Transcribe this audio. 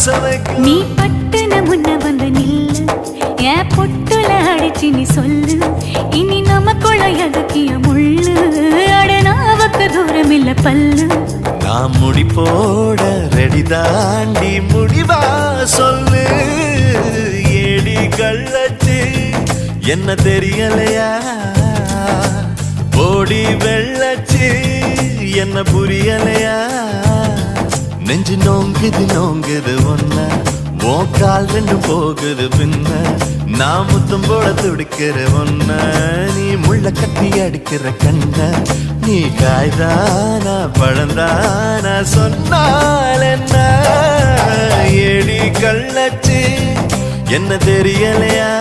நீ பட்டுன முன்ன வந்து நில்லு என் பொட்டுல அடிச்சு நீ சொல்லு இனி நமக்குள்ள எதுக்கிய முள்ளு அடனாவுக்கு தூரம் இல்ல பல்லு நான் முடி போட ரெடி தாண்டி முடிவா சொல்லு ஏடி கள்ளச்சு என்ன தெரியலையா ஓடி வெள்ளச்சு என்ன புரியலையா நெஞ்சு நோங்குது ஒன்ன உன் கால் ரெண்டு போகுது பின்ன நான் முத்தம் போட துடிக்கிற ஒன்ன நீ முள்ள கட்டி அடிக்கிற கண்ண நீ காய்தானா பழந்தானா சொன்னால் என்ன ஏடி கள்ளச்சு என்ன தெரியலையா